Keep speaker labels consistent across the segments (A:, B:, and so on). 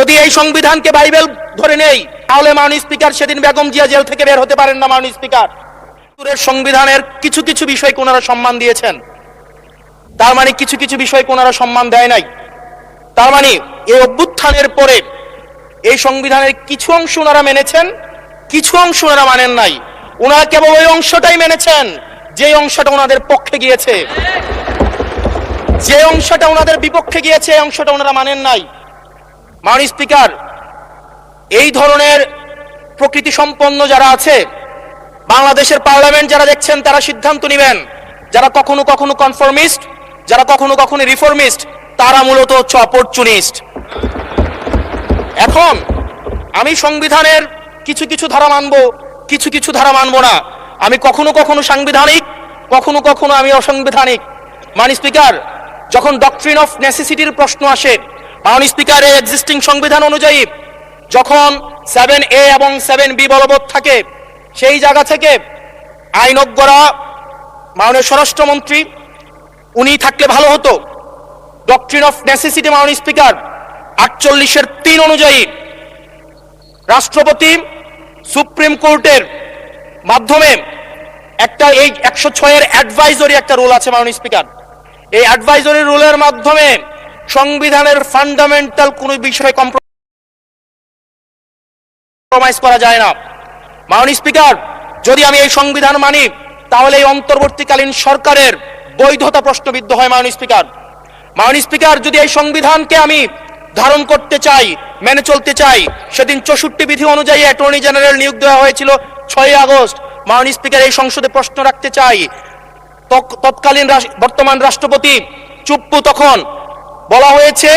A: যদি এই সংবিধানকে বাইবেল ধরে নেই তাহলে মাননীয় স্পিকার সেদিন বেগম জিয়া জেল থেকে বের হতে পারেন না। মাননীয় স্পিকার, সংবিধানের কিছু কিছু বিষয়কে ওনারা সম্মান দিয়েছেন, তার মানে কিছু কিছু বিষয়কে ওনারা সম্মান দেয় নাই। তার মানে এই অভ্যুত্থানের পরে এই সংবিধানের কিছু অংশ ওনারা মেনেছেন, কিছু অংশ ওনারা মানেন নাই। ওনারা কেবল ওই অংশটাই মেনেছেন যে অংশটা ওনাদের পক্ষে গিয়েছে, যে অংশটা ওনাদের বিপক্ষে গিয়েছে এই অংশটা ওনারা মানেন নাই। মাননীয় স্পিকার, এই ধরনের প্রকৃতি সম্পন্ন যারা আছে বাংলাদেশের পার্লামেন্ট যারা দেখছেন তারা সিদ্ধান্ত নেবেন, যারা কখনো কখনো কনফর্মিস্ট, যারা কখনো কখনো রিফর্মিস্ট, তারা মূলত হচ্ছে অপরচুনিস্ট। এখন আমি সংবিধানের কিছু কিছু ধারা মানবো, কিছু কিছু ধারা মানবো না। আমি কখনো কখনো সাংবিধানিক, কখনো কখনো আমি অসাংবিধানিক। মাননীয় স্পিকার, যখন ডক্ট্রিন অফ নেসেসিটির প্রশ্ন আসে, মাননীয় স্পিকার এই এক্সিস্টিং সংবিধান অনুযায়ী যখন 7A এবং 7B বলবৎ থাকে, সেই জায়গা থেকে আইনজ্ঞরা, মাননীয় স্বরাষ্ট্রমন্ত্রী উনি থাকলে ভালো হতো। ডক্ট্রিন অফ নেসেসিটি মাননীয় স্পিকার 48(3) অনুযায়ী রাষ্ট্রপতি সুপ্রিম কোর্টের মাধ্যমে একটা এই 106 অ্যাডভাইজরি একটা রুল আছে মাননীয় স্পিকার। এই অ্যাডভাইজরি রুলের মাধ্যমে সংবিধানের ফান্ডামেন্টাল কোনো বিষয়ে কম্প্রোমাইজ করা যায় না। মাননীয় স্পিকার, যদি আমি এই সংবিধান মানি তাহলে এই অন্তর্বর্তীকালীন সরকারের বৈধতা প্রশ্নবিদ্ধ হয়। মাননীয় স্পিকার, মাননীয় স্পিকার, যদি এই সংবিধানকে আমি ধারণ করতে চাই, মেনে চলতে চাই, সেদিন 64 বিধি অনুযায়ী অ্যাটর্নি জেনারেল নিয়োগ দেওয়া হয়েছিল 6 আগস্ট। মাননীয় স্পিকার, এই সংসদে প্রশ্ন রাখতে চাই, তৎকালীন বর্তমান রাষ্ট্রপতি চুপ্পু, তখন বলা হয়েছে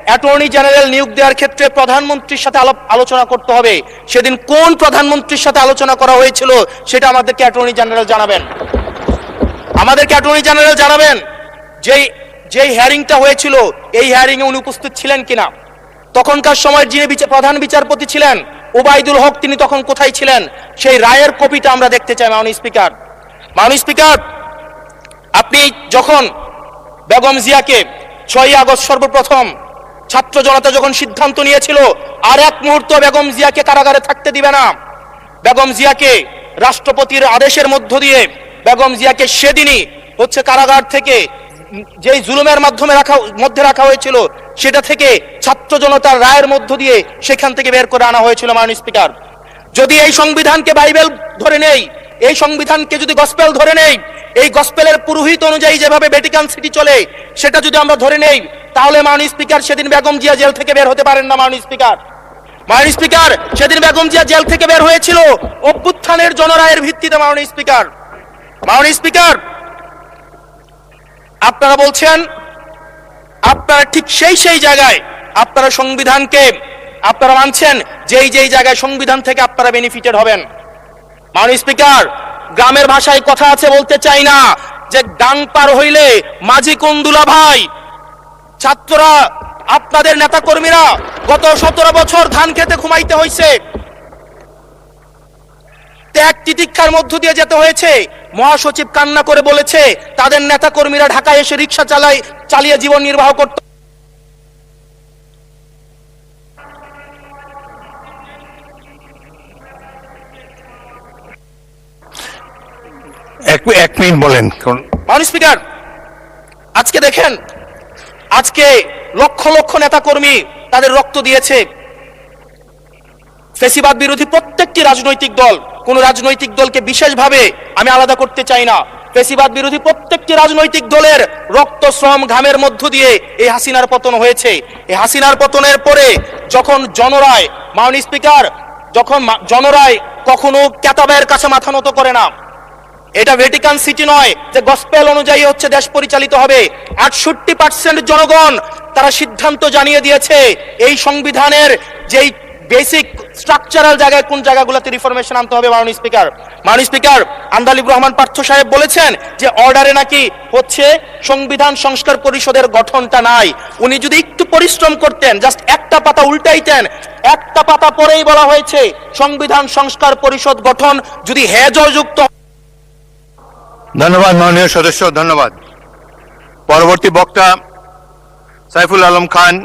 A: অ্যাটর্নি জেনারেল নিয়োগ দেওয়ার ক্ষেত্রে প্রধানমন্ত্রীর সাথে আলোচনা করতে হবে। সেদিন কোন প্রধানমন্ত্রীর সাথে আলোচনা করা হয়েছিল সেটা আমাদেরকে অ্যাটর্নি জেনারেল জানাবেন। আমাদেরকে অ্যাটর্নি জেনারেল জানাবেন যেই হিয়ারিংটা হয়েছিল এই হিয়ারিং এ উনি উপস্থিত ছিলেন কিনা। তখনকার সময় যিনি প্রধান বিচারপতি ছিলেন ওবায়দুল হক, তিনি তখন কোথায় ছিলেন, সেই রায়ের কপিটা আমরা দেখতে চাই। মাননীয় স্পিকার, মাননীয় স্পিকার, আপনি যখন বেগম জিয়াকে 6 আগস্ট সর্বপ্রথম ছাত্র জনতা যখন সিদ্ধান্ত নিয়েছিল আর এক মুহূর্ত বেগম জিয়াকে কারাগারে থাকতে দিবে না, বেগম জিয়াকে রাষ্ট্রপতির আদেশের মধ্য দিয়ে বেগম জিয়াকে সেদিনই হচ্ছে কারাগার থেকে যেই জুলুমের মধ্যে রাখা হয়েছিল সেটা থেকে ছাত্র জনতার রায়ের মধ্য দিয়ে সেখান থেকে বের করে আনা হয়েছিল। মাননীয় স্পিকার, যদি এই সংবিধানকে বাইবেল ধরে নেই, এই সংবিধানকে যদি গসপেল ধরে নেই, এই গসপেলের পুরোহিত অনুযায়ী যেভাবে ভ্যাটিকান সিটি চলে সেটা যদি আমরা ধরে নেই, তাহলে মাননীয় স্পিকার সেদিন বেগম জিয়া জেল থেকে বের হতে পারেন না। মাননীয় স্পিকার, মাননীয় স্পিকার, সেদিন বেগম জিয়া জেল থেকে বের হয়েছিল অভ্যুত্থানের জনরায়ের ভিত্তিতে। মাননীয় স্পিকার, মাননীয় স্পিকার, আপনারা বলছেন আপনারা ঠিক সেই জায়গায় আপনারা সংবিধানকে আপনারা মানছেন যেই জায়গায় সংবিধান থেকে আপনারা বেনিফিটেড হবেন। মাননীয় স্পিকার, গ্রামের ভাষায় কথা আছে, বলতে চাই না, যে ডাং পার হইলে মাঝি কুন্দুলা ভাই। ছাত্ররা, আপনাদের নেতা কর্মীরা গত 17 বছর ধান খেতে ঘুমাইতে হয়েছে, ত্যাগ তিতিক্ষার মধ্য দিয়ে যেতে হয়েছে। মহাসচিব কান্না করে বলেছে তাদের নেতা কর্মীরা ঢাকায় এসে রিক্সা চালিয়ে জীবন নির্বাহ করত।
B: এক মিনিট বলেন।
A: মাননীয় স্পিকার, আজকে দেখেন, আজকে লক্ষ লক্ষ নেতা কর্মী তাদের রক্ত দিয়েছে। ফ্যাসিবাদ বিরোধী প্রত্যেকটি রাজনৈতিক দল, কোন রাজনৈতিক দলকে বিশেষভাবে আমি আলাদা করতে চাই না, ফ্যাসিবাদ বিরোধী প্রত্যেকটি রাজনৈতিক দলের রক্ত, শ্রম, ঘামের মধ্য দিয়ে এই হাসিনার পতন হয়েছে। এই হাসিনার পতনের পরে যখন জনরায়, মাননীয় স্পিকার, যখন জনরায় কখনো কেতাবের কাছে মাথা নত করে না। এটা ভ্যাটিকান সিটি নয় যে গসপেল অনুযায়ী হচ্ছে দেশ পরিচালিত হবে। 68% জনগণ তারা সিদ্ধান্ত জানিয়ে দিয়েছে এই সংবিধানের যেই বেসিক স্ট্রাকচারাল জায়গায় কোন জায়গাগুলোতে রিফরমেশন আনতে হবে। মাননীয় স্পিকার, মাননীয় স্পিকার, আন্দালিব রহমান পার্থ সাহেব বলেছেন যে অর্ডারে নাকি হচ্ছে সংবিধান সংস্কার পরিষদের গঠনটা নাই। উনি যদি একটু পরিশ্রম করতেন, জাস্ট একটা পাতা উল্টাইতেন, একটা পাতা পরেই বলা হয়েছে সংবিধান সংস্কার পরিষদ গঠন যদি হেজযুক্ত।
B: ধন্যবাদ মাননীয় সদস্য, ধন্যবাদ। পরবর্তী বক্তা সাইফুল আলম খান।